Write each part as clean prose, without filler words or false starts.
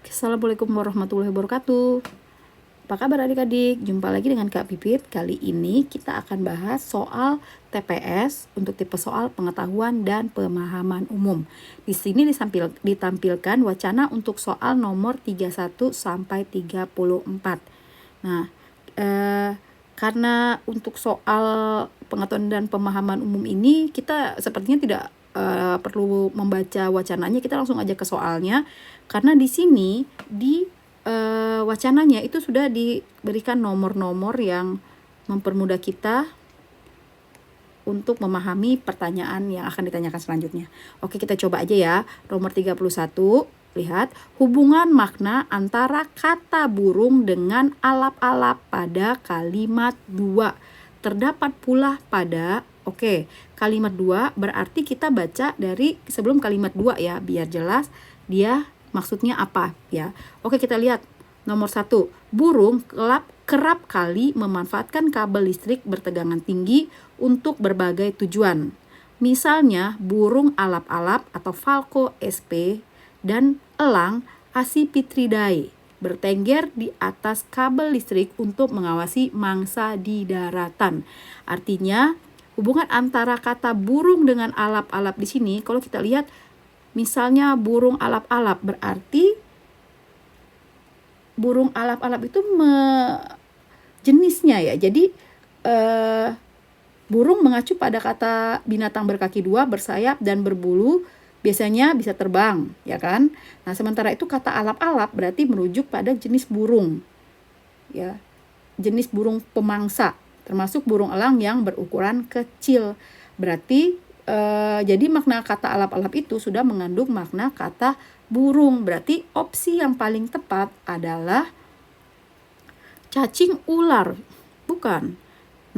Assalamualaikum warahmatullahi wabarakatuh. Apa kabar adik-adik? Jumpa lagi dengan Kak Pipit. Kali ini kita akan bahas soal TPS untuk tipe soal pengetahuan dan pemahaman umum. Di sini ditampilkan wacana untuk soal nomor 31 sampai 34. Nah, karena untuk soal pengetahuan dan pemahaman umum ini kita sepertinya tidak perlu membaca wacananya, kita langsung aja ke soalnya. Karena di sini wacananya itu sudah diberikan nomor-nomor yang mempermudah kita untuk memahami pertanyaan yang akan ditanyakan selanjutnya. Oke, kita coba aja ya. Nomor 31, lihat hubungan makna antara kata burung dengan alap-alap pada kalimat 2. Terdapat pula pada, kalimat 2 berarti kita baca dari sebelum kalimat 2 ya, biar jelas dia maksudnya apa ya. Oke, kita lihat nomor 1. Burung kerap kali memanfaatkan kabel listrik bertegangan tinggi untuk berbagai tujuan. Misalnya burung alap-alap atau falco sp dan elang Accipitridae bertengger di atas kabel listrik untuk mengawasi mangsa di daratan. Artinya hubungan antara kata burung dengan alap-alap di sini, kalau kita lihat misalnya burung alap-alap berarti burung alap-alap itu jenisnya ya. Jadi burung mengacu pada kata binatang berkaki dua, bersayap dan berbulu, biasanya bisa terbang, ya kan? Nah, sementara itu kata alap-alap berarti merujuk pada jenis burung. Ya. Jenis burung pemangsa, termasuk burung elang yang berukuran kecil. Berarti jadi makna kata alap-alap itu sudah mengandung makna kata burung. Berarti opsi yang paling tepat adalah cacing ular. Bukan.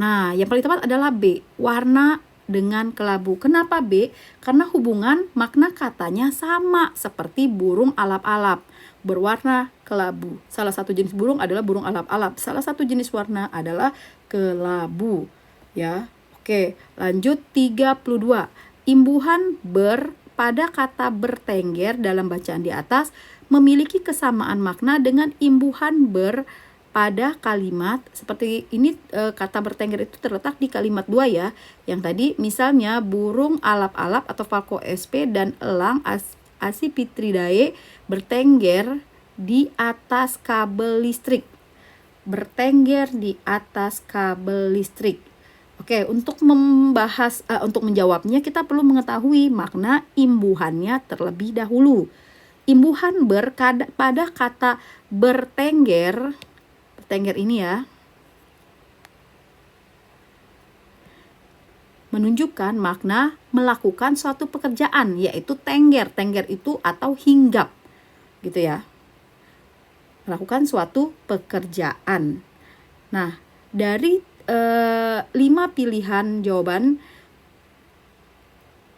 Nah, yang paling tepat adalah B, warna dengan kelabu. Kenapa B? Karena hubungan makna katanya sama seperti burung alap-alap, berwarna kelabu. Salah satu jenis burung adalah burung alap-alap. Salah satu jenis warna adalah kelabu. Ya. Oke, lanjut 32. Imbuhan ber pada kata bertengger dalam bacaan di atas memiliki kesamaan makna dengan imbuhan ber pada kalimat seperti ini. Kata bertengger itu terletak di kalimat 2 ya. Yang tadi misalnya burung alap-alap atau falco sp dan elang Accipitridae bertengger di atas kabel listrik. Bertengger di atas kabel listrik. Oke, untuk menjawabnya kita perlu mengetahui makna imbuhannya terlebih dahulu. Imbuhan ber pada kata bertengger ini ya, menunjukkan makna melakukan suatu pekerjaan, yaitu tengger. Tengger itu atau hinggap, gitu ya. Melakukan suatu pekerjaan. Nah, dari 5 pilihan jawaban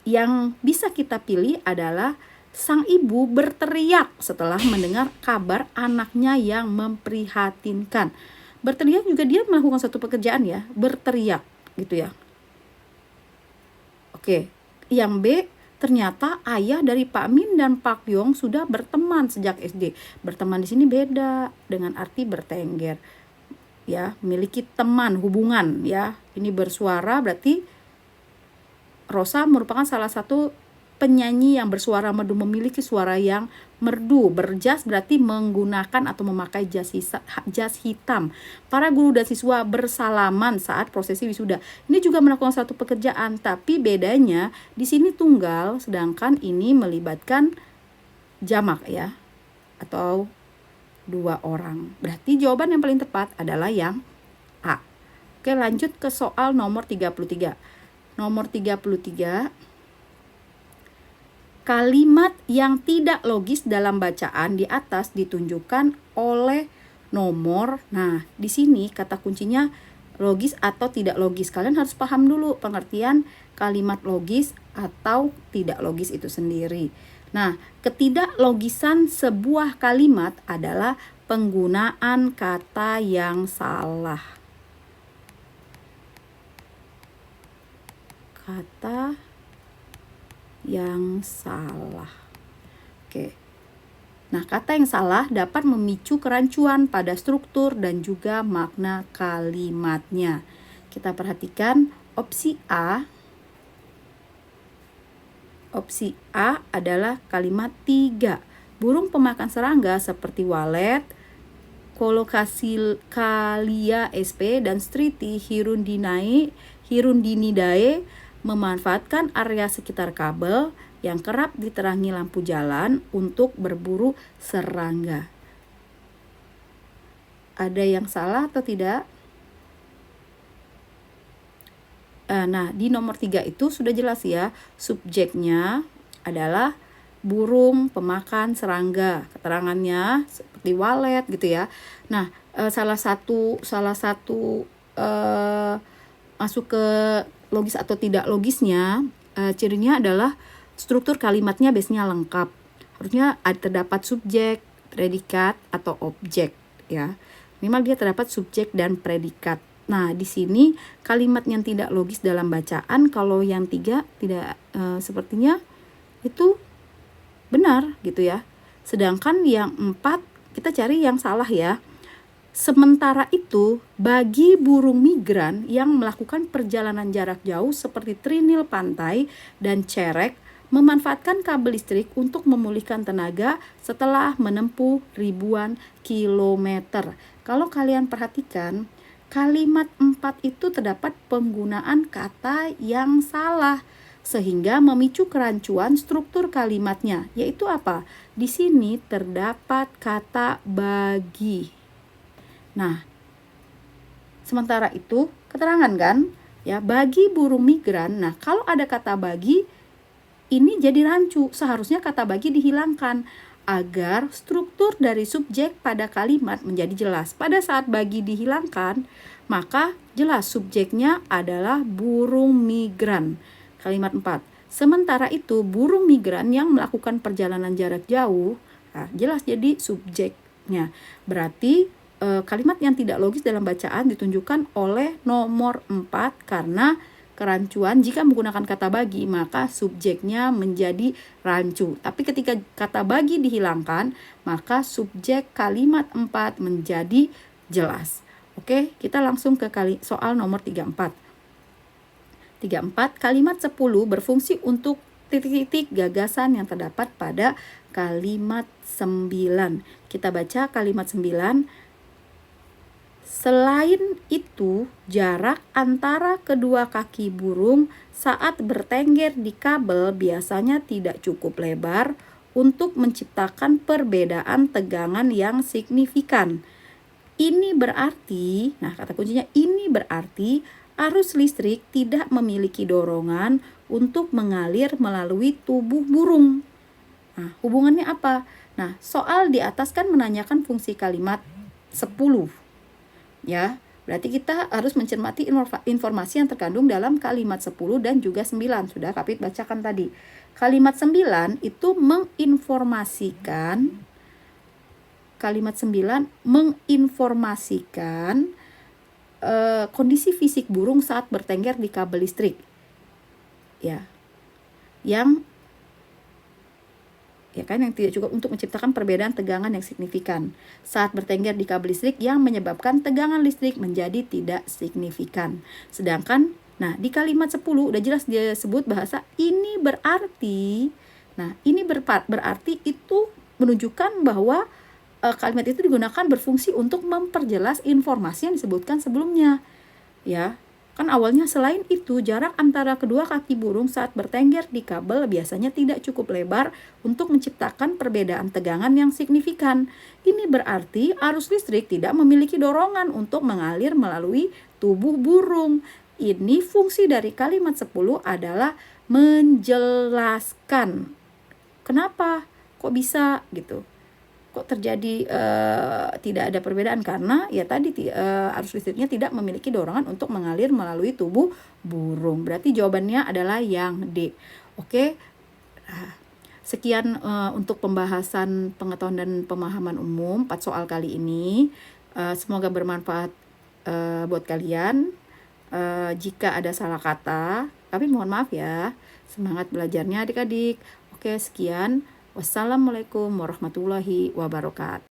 yang bisa kita pilih adalah sang ibu berteriak setelah mendengar kabar anaknya yang memprihatinkan. Berteriak juga dia melakukan suatu pekerjaan ya, berteriak gitu ya. Oke, yang B, ternyata ayah dari Pak Min dan Pak Yong sudah berteman sejak SD. Berteman di sini beda dengan arti bertengger. Ya, memiliki teman, hubungan ya. Ini bersuara berarti Rosa merupakan salah satu penyanyi yang bersuara merdu, memiliki suara yang merdu. Berjas berarti menggunakan atau memakai jas hitam. Para guru dan siswa bersalaman saat prosesi wisuda. Ini juga melakukan satu pekerjaan, tapi bedanya di sini tunggal, sedangkan ini melibatkan jamak ya, atau 2 orang. Berarti jawaban yang paling tepat adalah yang A. Oke, lanjut ke soal nomor 33. Nomor 33. Kalimat yang tidak logis dalam bacaan di atas ditunjukkan oleh nomor. Nah, di sini kata kuncinya logis atau tidak logis. Kalian harus paham dulu pengertian kalimat logis atau tidak logis itu sendiri. Nah, ketidaklogisan sebuah kalimat adalah penggunaan kata yang salah. Kata yang salah. Oke. Nah, kata yang salah dapat memicu kerancuan pada struktur dan juga makna kalimatnya. Kita perhatikan opsi A. Opsi A adalah kalimat 3. Burung pemakan serangga seperti walet, Colocasia sp dan Striti hirundinidae memanfaatkan area sekitar kabel yang kerap diterangi lampu jalan untuk berburu serangga. Ada yang salah atau tidak? Nah, di nomor 3 itu sudah jelas ya, subjeknya adalah burung pemakan serangga. Keterangannya seperti walet gitu ya. Nah, salah satu masuk ke logis atau tidak logisnya, cirinya adalah struktur kalimatnya biasanya lengkap. Harusnya terdapat subjek, predikat, atau objek ya. Minimal dia terdapat subjek dan predikat. Nah, di sini kalimat yang tidak logis dalam bacaan, kalau yang 3 tidak sepertinya itu benar gitu ya. Sedangkan yang 4 kita cari yang salah ya. Sementara itu, bagi burung migran yang melakukan perjalanan jarak jauh seperti trinil pantai dan cerek, memanfaatkan kabel listrik untuk memulihkan tenaga setelah menempuh ribuan kilometer. Kalau kalian perhatikan, kalimat 4 itu terdapat penggunaan kata yang salah sehingga memicu kerancuan struktur kalimatnya, yaitu apa? Di sini terdapat kata bagi. Nah, sementara itu keterangan kan ya, bagi burung migran. Nah, kalau ada kata bagi ini jadi rancu, seharusnya kata bagi dihilangkan agar struktur dari subjek pada kalimat menjadi jelas. Pada saat bagi dihilangkan, maka jelas subjeknya adalah burung migran. Kalimat 4. Sementara itu, burung migran yang melakukan perjalanan jarak jauh, jelas jadi subjeknya. Berarti kalimat yang tidak logis dalam bacaan ditunjukkan oleh nomor 4 karena kerancuan. Jika menggunakan kata bagi, maka subjeknya menjadi rancu. Tapi ketika kata bagi dihilangkan, maka subjek kalimat 4 menjadi jelas. Oke, kita langsung ke soal nomor 34. 34, kalimat 10 berfungsi untuk titik-titik gagasan yang terdapat pada kalimat 9. Kita baca kalimat 9. Selain itu, jarak antara kedua kaki burung saat bertengger di kabel biasanya tidak cukup lebar untuk menciptakan perbedaan tegangan yang signifikan. Ini berarti, nah kata kuncinya ini berarti arus listrik tidak memiliki dorongan untuk mengalir melalui tubuh burung. Nah, hubungannya apa? Nah, soal di atas kan menanyakan fungsi kalimat 10. Ya, berarti kita harus mencermati informasi yang terkandung dalam kalimat 10 dan juga 9. Sudah Kapit bacakan tadi. Kalimat 9 itu menginformasikan kondisi fisik burung saat bertengger di kabel listrik. Ya. Yang tidak cukup untuk menciptakan perbedaan tegangan yang signifikan saat bertengger di kabel listrik yang menyebabkan tegangan listrik menjadi tidak signifikan. Sedangkan di kalimat 10 udah jelas dia sebut bahasa ini berarti. Nah, ini berarti itu menunjukkan bahwa kalimat itu digunakan berfungsi untuk memperjelas informasi yang disebutkan sebelumnya. Ya. Kan awalnya selain itu jarak antara kedua kaki burung saat bertengger di kabel biasanya tidak cukup lebar untuk menciptakan perbedaan tegangan yang signifikan. Ini berarti arus listrik tidak memiliki dorongan untuk mengalir melalui tubuh burung. Ini fungsi dari kalimat 10 adalah menjelaskan. Kenapa? Kok bisa gitu? Kok terjadi tidak ada perbedaan? Karena ya tadi arus listriknya tidak memiliki dorongan untuk mengalir melalui tubuh burung. Berarti jawabannya adalah yang D. Oke. Sekian untuk pembahasan pengetahuan dan pemahaman umum 4 soal kali ini. Semoga bermanfaat buat kalian. Jika ada salah kata, kami mohon maaf ya. Semangat belajarnya adik-adik. Oke, sekian. Wassalamualaikum warahmatullahi wabarakatuh.